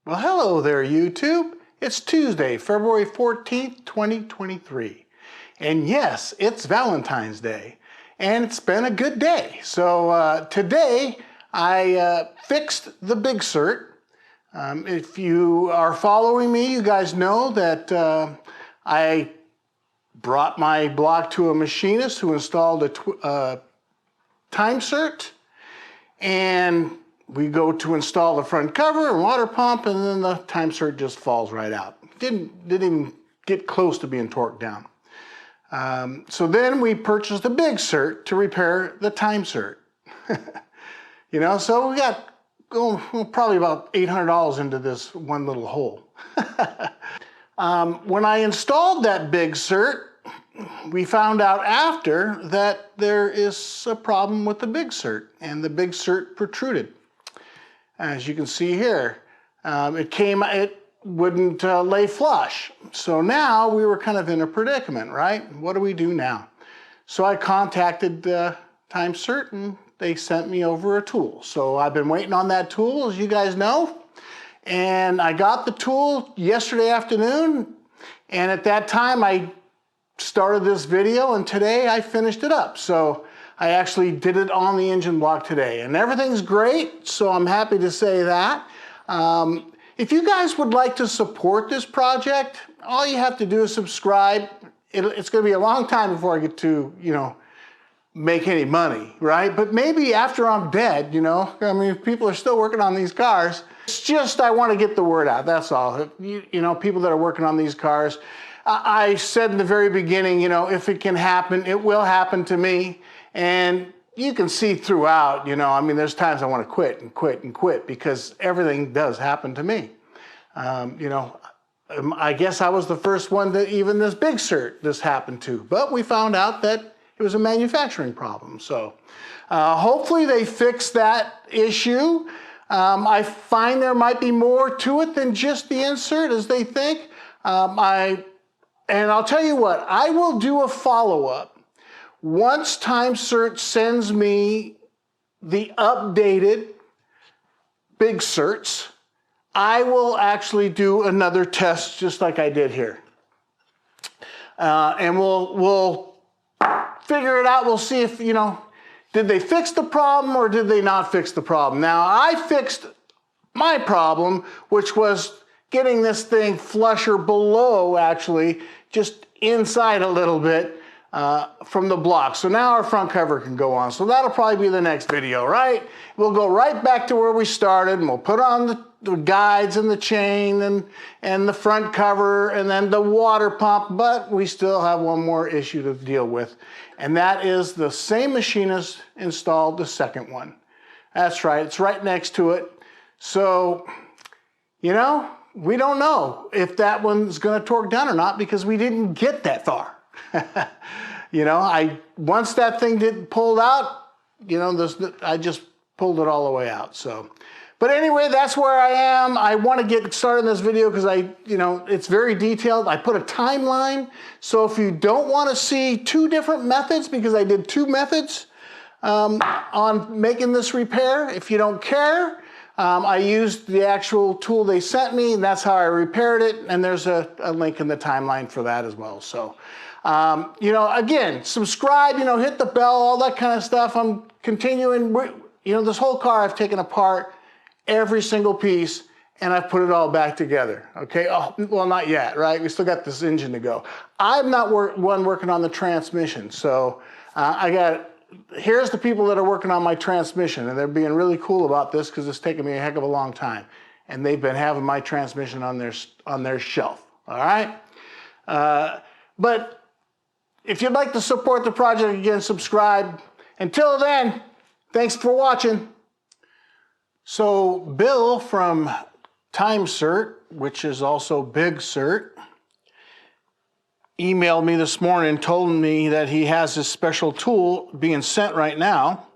Well, hello there, YouTube. It's Tuesday, February 14th, 2023. And yes, it's Valentine's Day. And it's been a good day. So today, I fixed the Big-Sert. If you are following me, you guys know that I brought my block to a machinist who installed a TonyLiveTV, and we go to install the front cover and water pump, and then the TonyLiveTV just falls right out. Didn't even get close to being torqued down. So then we purchased a Big-Sert to repair the TonyLiveTV. You know, so we got probably about $800 into this one little hole. When I installed that Big-Sert, we found out after that there is a problem with the Big-Sert, and the Big-Sert protruded. As you can see here, it wouldn't lay flush. So now we were kind of in a predicament, right? What do we do now? So I contacted TonyLiveTV, and they sent me over a tool. So I've been waiting on that tool, as you guys know. And I got the tool yesterday afternoon, and at that time I started this video, and today I finished it up. So I actually did it on the engine block today, and everything's great, so I'm happy to say that. If you guys would like to support this project, all you have to do is subscribe. It's going to be a long time before I get to, you know, make any money, right? But maybe after I'm dead, you know, I mean, if people are still working on these cars, it's just I want to get the word out, that's all. You know, people that are working on these cars, I said in the very beginning, you know, if it can happen, it will happen to me. And you can see throughout, you know, I mean, there's times I want to quit and quit and quit because everything does happen to me. You know, I guess I was the first one that even this Big-Sert this happened to, but we found out that it was a manufacturing problem. So hopefully they fix that issue. I find there might be more to it than just the insert as they think. And I'll tell you what, I will do a follow-up. Once TonyLiveTV sends me the updated Big-Serts, I will actually do another test just like I did here. And we'll figure it out. We'll see if, you know, did they fix the problem or did they not fix the problem? Now, I fixed my problem, which was getting this thing flush or below, actually, just inside a little bit from the block. So now our front cover can go on. So that'll probably be the next video, right? We'll go right back to where we started, and we'll put on the guides and the chain and the front cover and then the water pump, but we still have one more issue to deal with. And that is the same machinist installed the second one. That's right, it's right next to it. So, you know, we don't know if that one's gonna torque down or not because we didn't get that far. You know, once that thing pulled out, you know, I just pulled it all the way out. So, but anyway, that's where I am. I want to get started in this video because you know, it's very detailed. I put a timeline. So if you don't want to see two different methods, because I did two methods on making this repair, if you don't care, I used the actual tool they sent me, and that's how I repaired it. And there's a link in the timeline for that as well. So, you know, again, subscribe, you know, hit the bell, all that kind of stuff. I'm continuing, you know, this whole car I've taken apart, every single piece, and I've put it all back together, okay? Oh, well, not yet, right? We still got this engine to go. I'm not one working on the transmission, so here's the people that are working on my transmission, and they're being really cool about this because it's taken me a heck of a long time, and they've been having my transmission on their shelf, all right? But if you'd like to support the project, again, subscribe. Until then, thanks for watching. So Bill from TonyLiveTV, which is also Big-Sert, emailed me this morning and told me that he has this special tool being sent right now.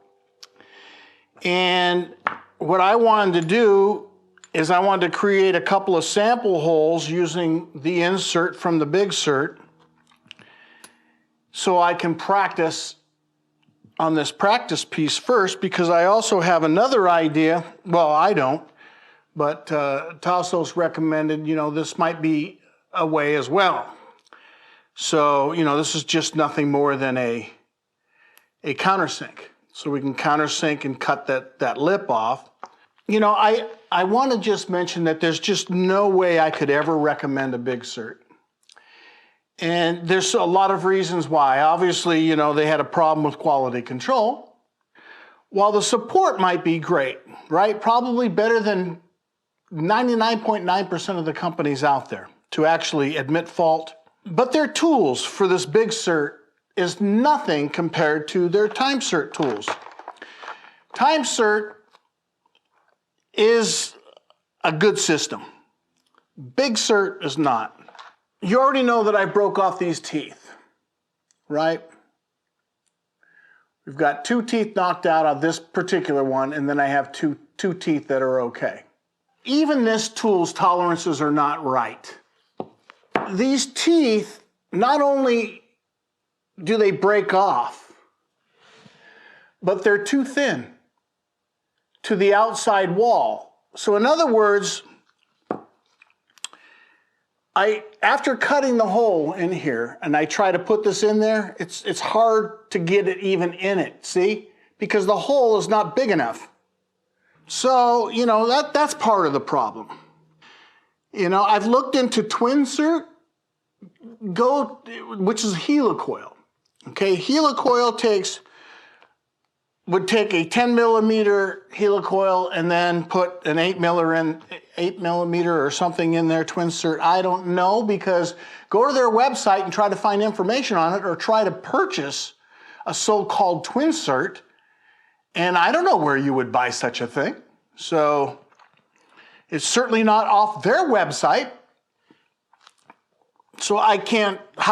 And what I wanted to do is I wanted to create a couple of sample holes using the insert from the Big-Sert so I can practice on this practice piece first, because I also have another idea. Well, I don't, but Tassos recommended, this might be a way as well. So, this is just nothing more than a countersink. So we can countersink and cut that lip off. I want to just mention that there's just no way I could ever recommend a Big-Sert. And there's a lot of reasons why. Obviously, they had a problem with quality control. While the support might be great, right? Probably better than 99.9% of the companies out there to actually admit fault. But their tools for this Big-Sert is nothing compared to their TimeSert tools. TimeSert is a good system. Big-Sert is not. You already know that I broke off these teeth, right? We've got 2 teeth knocked out on this particular one, and then I have two teeth that are okay. Even this tool's tolerances are not right. These teeth, not only do they break off, but they're too thin to the outside wall. So in other words, after cutting the hole in here and I try to put this in there, it's hard to get it even in it, see? Because the hole is not big enough. So, that's part of the problem. I've looked into TwinSert, which is helicoil. Okay, helicoil would take a 10 millimeter helicoil and then put an 8 millimeter or something in their TwinSert. I don't know, because go to their website and try to find information on it, or try to purchase a so-called TwinSert, and I don't know where you would buy such a thing. So it's certainly not off their website. So how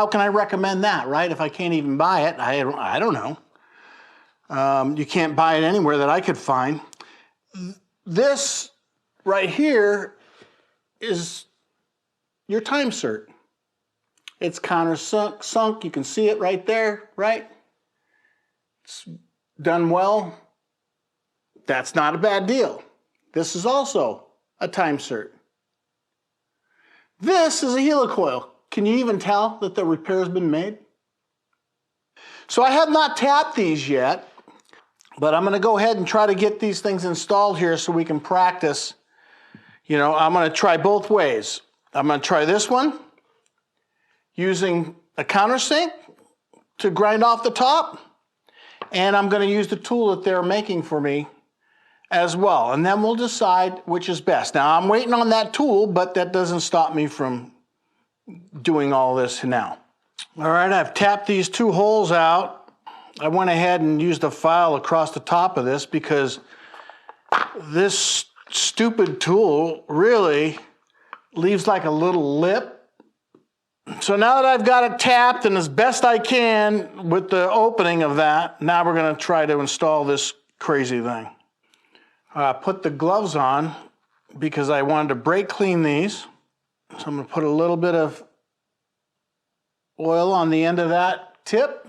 can I recommend that, right? If I can't even buy it, I don't know. You can't buy it anywhere that I could find. This right here is your TimeSert. It's countersunk. You can see it right there, right? It's done well. That's not a bad deal. This is also a TimeSert. This is a helicoil. Can you even tell that the repair's been made? So I have not tapped these yet, but I'm going to go ahead and try to get these things installed here so we can practice. I'm going to try both ways. I'm going to try this one using a countersink to grind off the top, and I'm going to use the tool that they're making for me as well, and then we'll decide which is best. Now, I'm waiting on that tool, but that doesn't stop me from doing all this now. All right, I've tapped these 2 holes out. I went ahead and used a file across the top of this because this stupid tool really leaves like a little lip. So now that I've got it tapped and as best I can with the opening of that, now we're going to try to install this crazy thing. I put the gloves on because I wanted to brake clean these. So I'm going to put a little bit of oil on the end of that tip.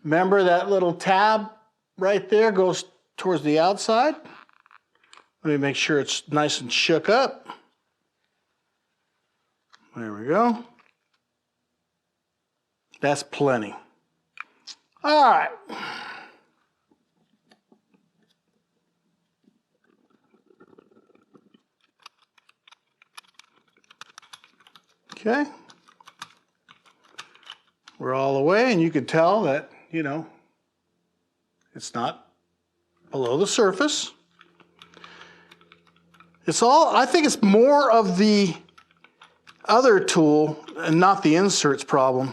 Remember that little tab right there goes towards the outside. Let me make sure it's nice and shook up. There we go. That's plenty. All right. Okay. We're all the way, and you can tell that, it's not below the surface. I think it's more of the other tool and not the inserts problem.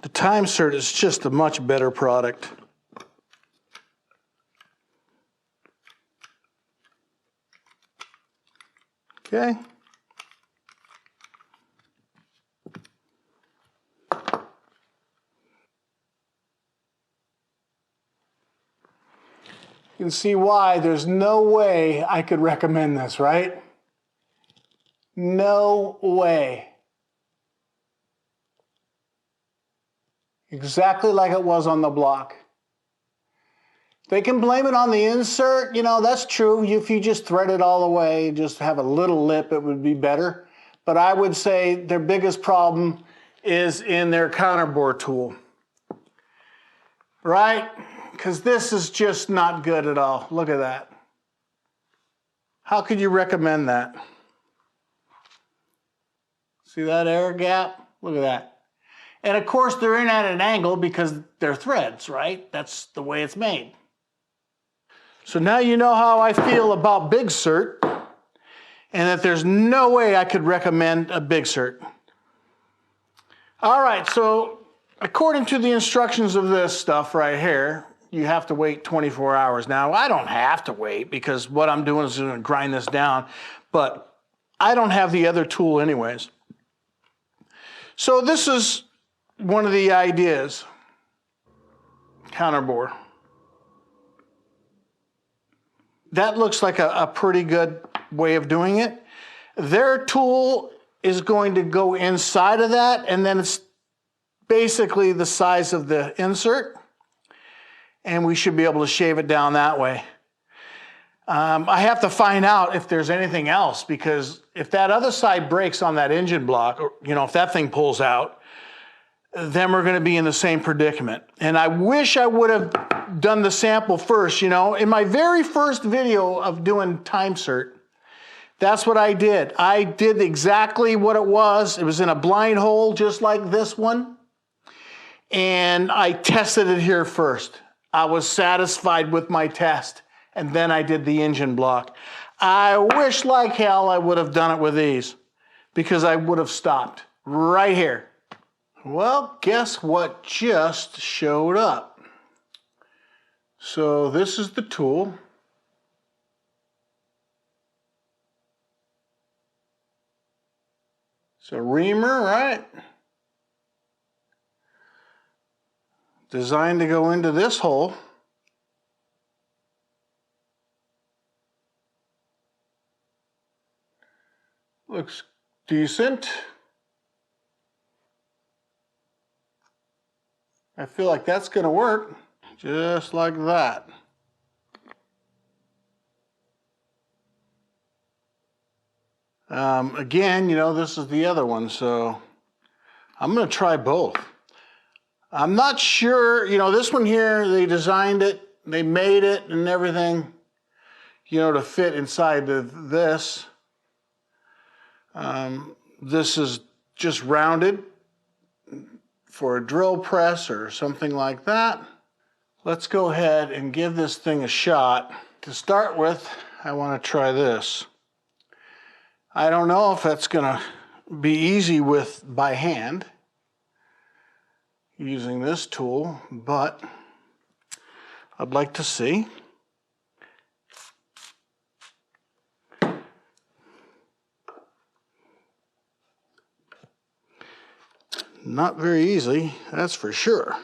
The TimeSert is just a much better product. Okay. You can see why there's no way I could recommend this, right? No way. Exactly like it was on the block. They can blame it on the insert, you know, that's true. If you just thread it all the way, just have a little lip, it would be better. But I would say their biggest problem is in their counterbore tool. Right? Because this is just not good at all. Look at that. How could you recommend that? See that air gap? Look at that. And of course they're in at an angle because they're threads, right? That's the way it's made. So now you know how I feel about Big-Sert, and that there's no way I could recommend a Big-Sert. All right, so according to the instructions of this stuff right here, you have to wait 24 hours. Now, I don't have to wait because what I'm doing is going to grind this down, but I don't have the other tool anyways. So this is one of the ideas. Counterbore. That looks like a pretty good way of doing it. Their tool is going to go inside of that, and then it's basically the size of the insert, and we should be able to shave it down that way. I have to find out if there's anything else, because if that other side breaks on that engine block, or you know, if that thing pulls out, then we're going to be in the same predicament. And I wish I would have done the sample first. You know, in my very first video of doing TimeSert, that's what I did. I did exactly what it was. It was in a blind hole just like this one. And I tested it here first. I was satisfied with my test. And then I did the engine block. I wish like hell I would have done it with these, because I would have stopped right here. Well, guess what just showed up? So this is the tool. It's a Reamer, right? Designed to go into this hole. Looks decent. I feel like that's going to work. Just like that. Again, you know, this is the other one, so I'm going to try both. I'm not sure, you know, this one here, they designed it, they made it and everything, you know, to fit inside of this. This is just rounded for a drill press or something like that. Let's go ahead and give this thing a shot. To start with, I want to try this. I don't know if that's going to be easy by hand using this tool, but I'd like to see. Not very easy, that's for sure.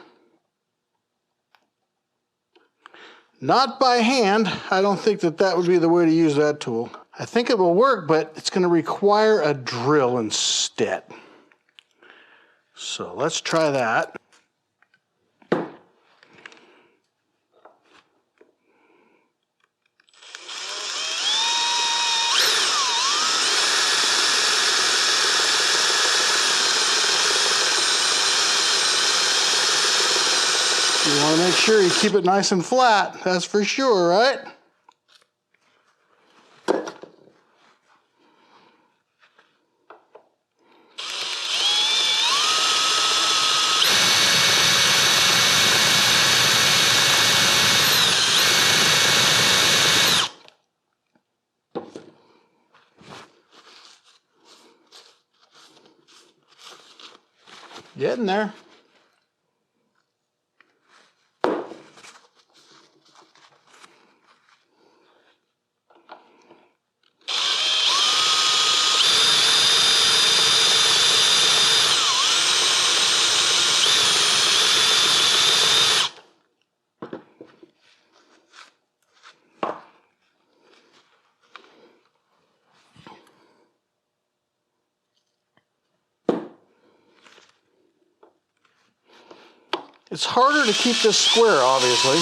Not by hand. I don't think that would be the way to use that tool. I think it will work, but it's going to require a drill instead. So let's try that. You want to make sure you keep it nice and flat, that's for sure, right? Getting there. It's harder to keep this square, obviously.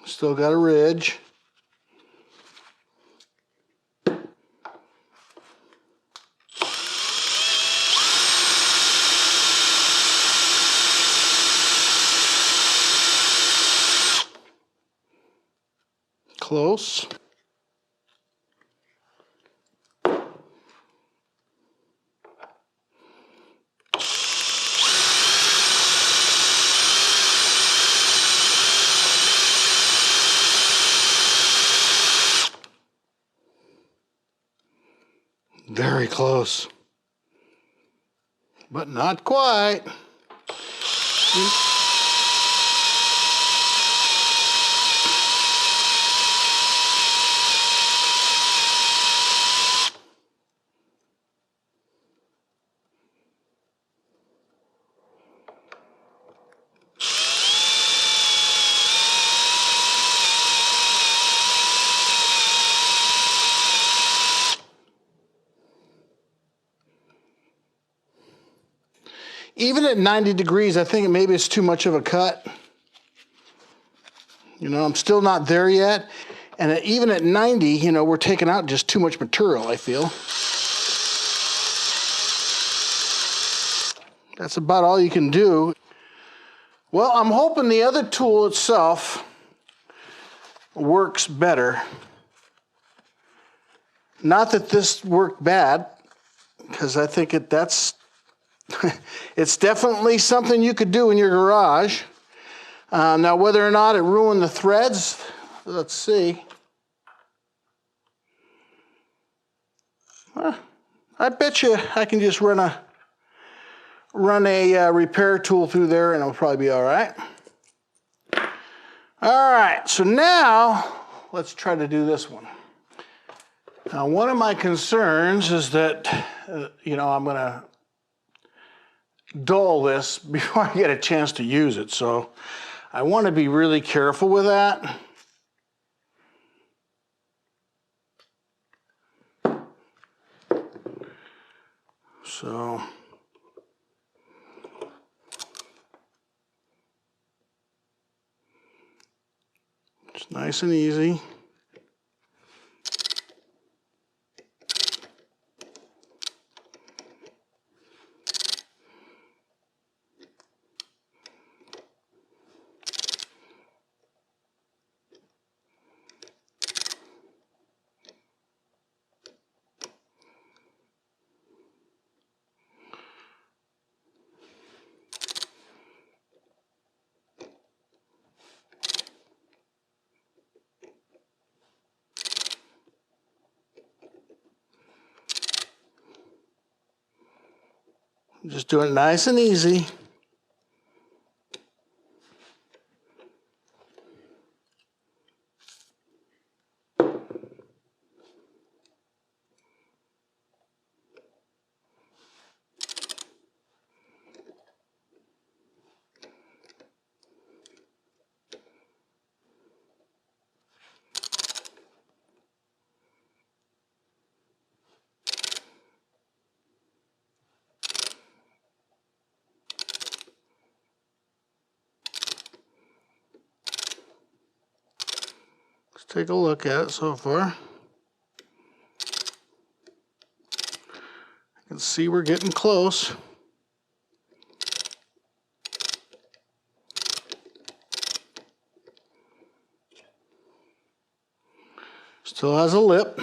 Still got a ridge. Close. Very close, but not quite. Even at 90 degrees, I think maybe it's too much of a cut. You know, I'm still not there yet. And even at 90, you know, we're taking out just too much material, I feel. That's about all you can do. Well, I'm hoping the other tool itself works better. Not that this worked bad, because I think that's it's definitely something you could do in your garage. Now, whether or not it ruined the threads, let's see. I bet you I can just run a repair tool through there and it'll probably be all right. All right, so now let's try to do this one. Now, one of my concerns is that, you know, I'm going to dull this before I get a chance to use it. So I want to be really careful with that. So it's nice and easy. Just do it nice and easy. Let's take a look at it so far. You can see we're getting close. Still has a lip.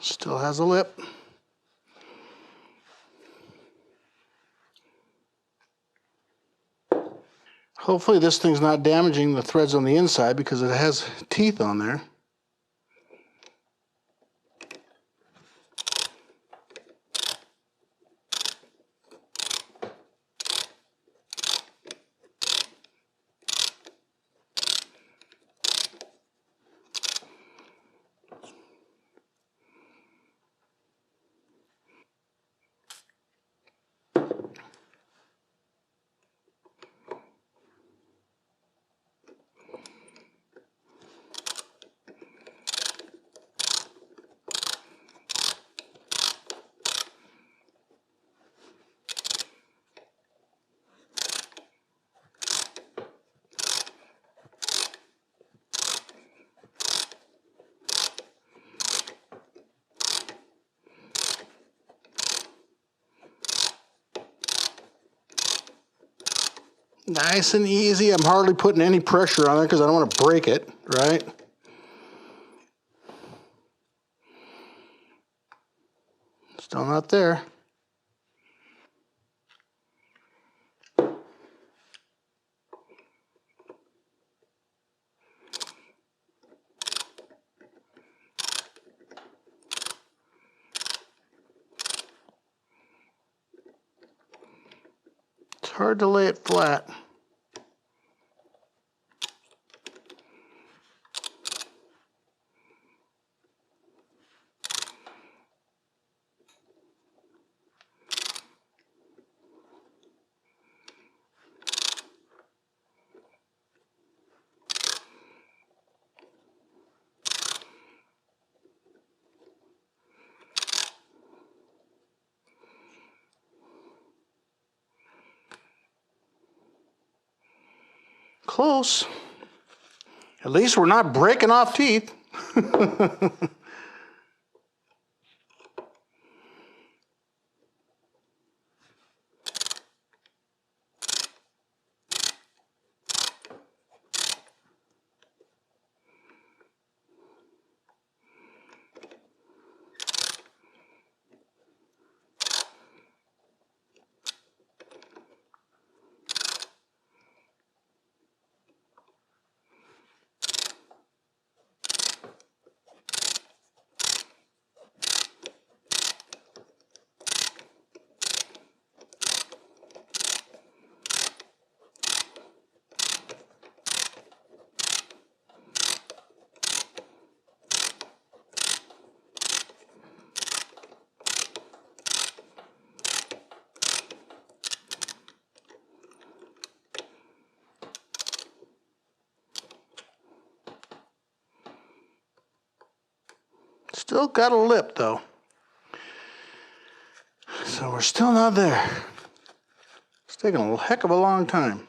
Still has a lip. Hopefully this thing's not damaging the threads on the inside because it has teeth on there. Nice and easy. I'm hardly putting any pressure on it because I don't want to break it, right? Still not there. It's hard to lay it flat. Close. At least we're not breaking off teeth. Still got a lip though. So we're still not there. It's taking a heck of a long time.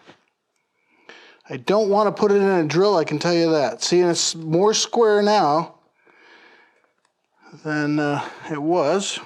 I don't want to put it in a drill, I can tell you that. See, it's more square now than it was.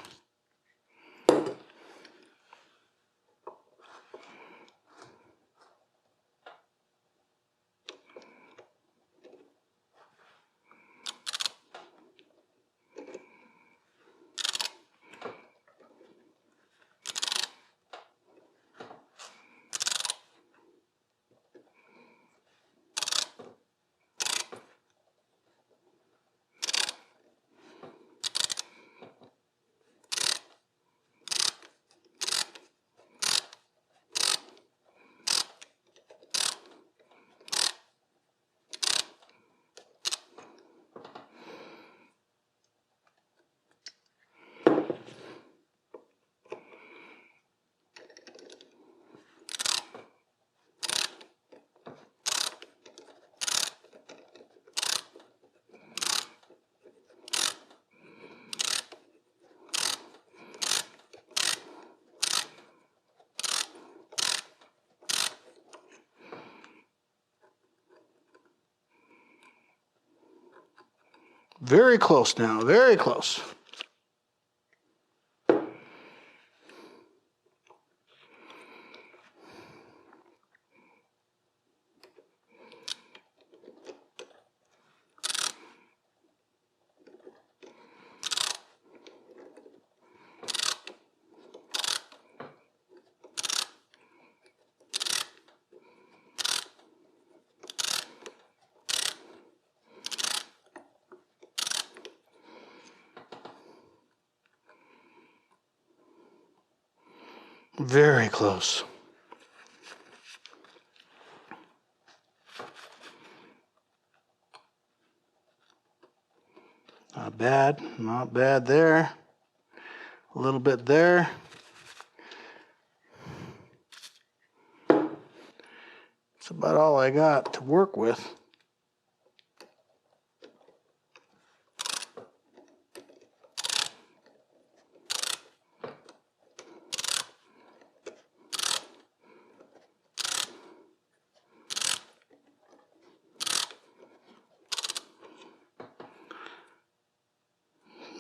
Very close now, very close. Very close. Not bad, not bad there. A little bit there. That's about all I got to work with.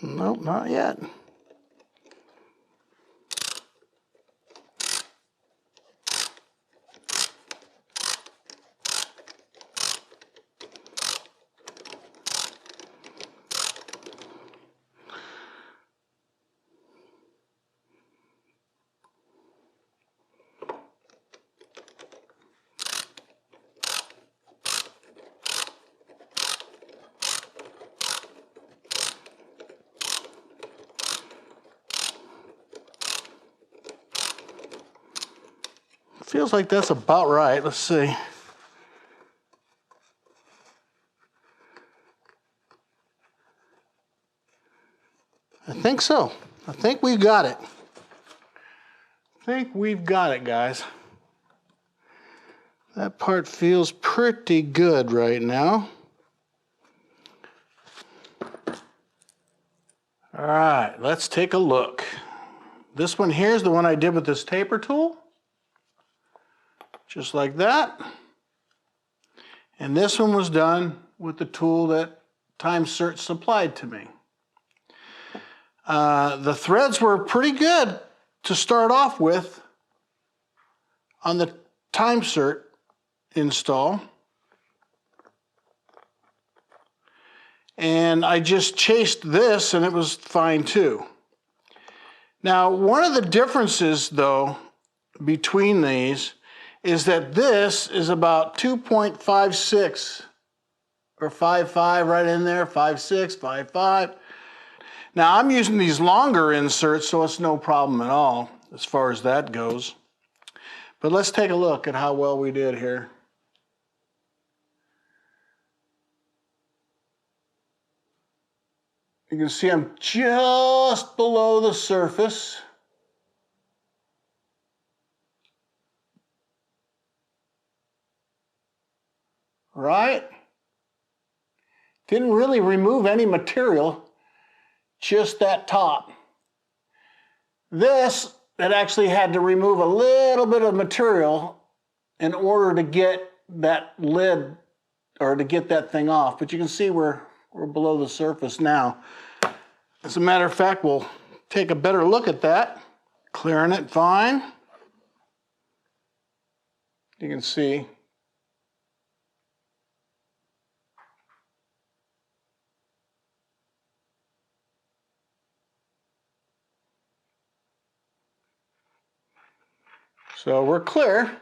Nope, not yet. Feels like that's about right. Let's see. I think so. I think we've got it. I think we've got it, guys. That part feels pretty good right now. All right, let's take a look. This one here is the one I did with this taper tool. Just like that. And this one was done with the tool that TonyLiveTV supplied to me. The threads were pretty good to start off with on the TonyLiveTV install. And I just chased this and it was fine too. Now, one of the differences though between these is that this is about 2.56 or 5.5 right in there, 5.6, 5.5. Now I'm using these longer inserts, so it's no problem at all as far as that goes. But let's take a look at how well we did here. You can see I'm just below the surface. Right? Didn't really remove any material, just that top. This, it actually had to remove a little bit of material in order to get that lid, or to get that thing off. But you can see we're below the surface now. As a matter of fact, we'll take a better look at that. Clearing it fine. You can see. So we're clear.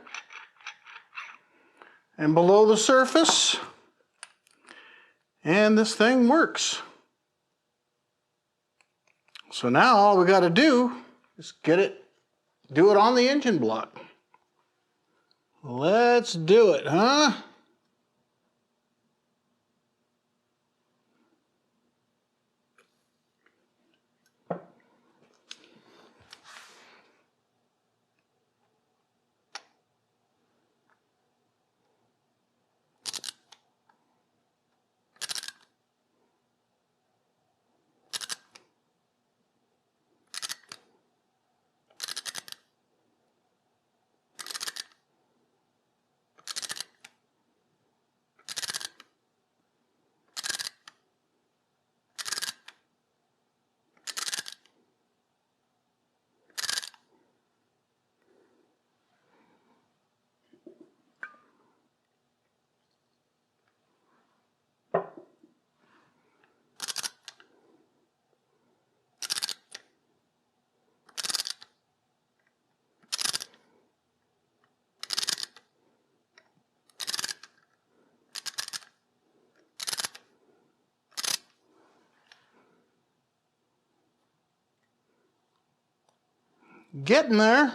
And below the surface. And this thing works. So now all we got to do is do it on the engine block. Let's do it, huh? Getting there.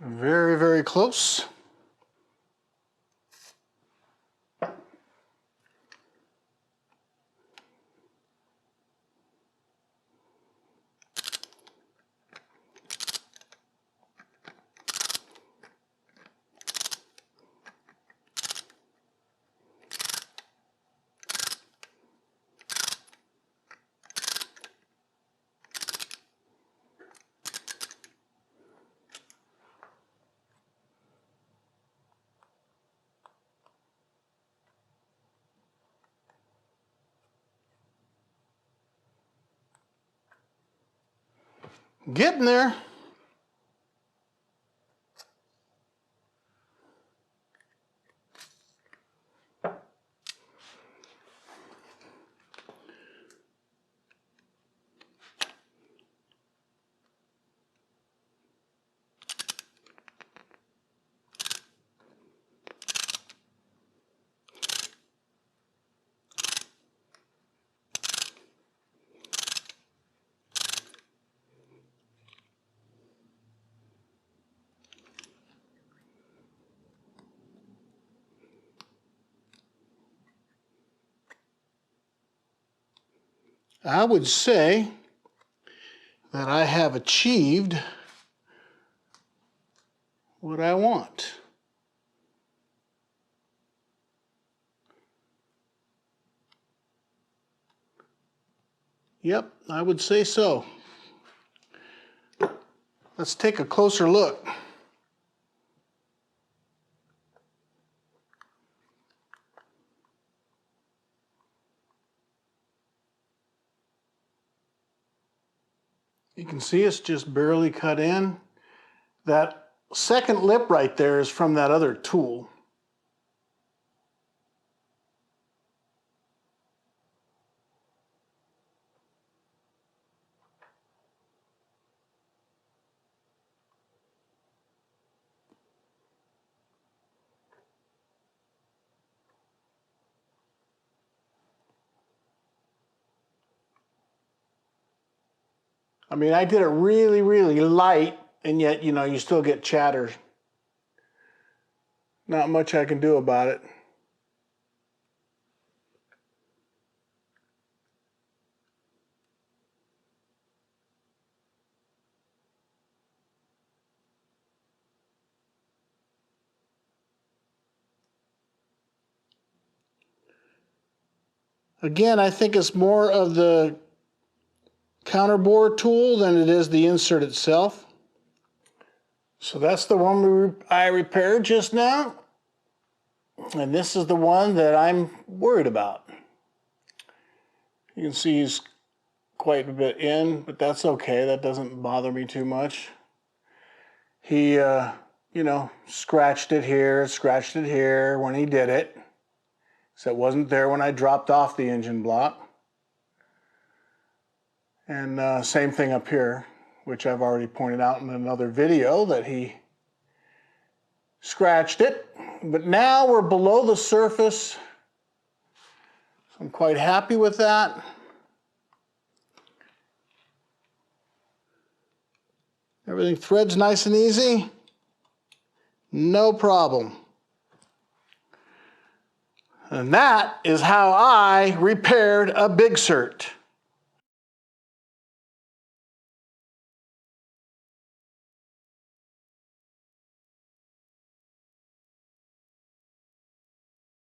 Very, very close. Getting there. I would say that I have achieved what I want. Yep, I would say so. Let's take a closer look. You can see it's just barely cut in. That second lip right there is from that other tool. I mean, I did it really, really light, and yet, you know, you still get chatter. Not much I can do about it. Again, I think it's more of the counterbore tool than it is the insert itself. So that's the one I repaired just now. And this is the one that I'm worried about. You can see he's quite a bit in, but that's okay. That doesn't bother me too much. He, you know, scratched it here when he did it. So it wasn't there when I dropped off the engine block. And same thing up here, which I've already pointed out in another video that he scratched it. But now we're below the surface. So I'm quite happy with that. Everything threads nice and easy. No problem. And that is how I repaired a Big-Sert.